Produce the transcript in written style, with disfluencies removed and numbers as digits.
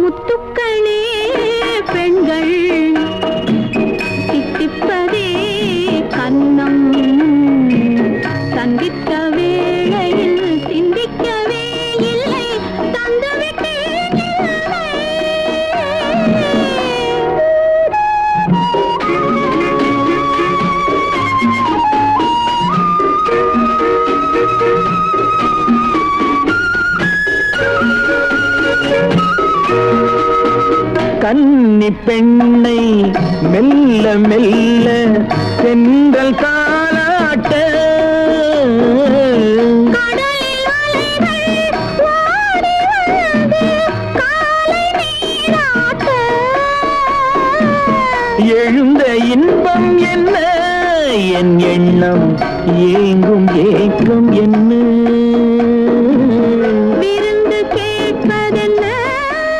முத்துக்களே பெண்கள் தித்திப்பதே கன்னம் சந்தித்த வேளையில் சிந்திக்கவே இல்லை தந்துவிட்டேன் கன்னி பெண்ணை மெல்ல மெல்ல சென்றல் காலாட்ட எழுந்த இன்பம் என்ன என் எண்ணம் ஏங்கும் ஏக்கம் என்ன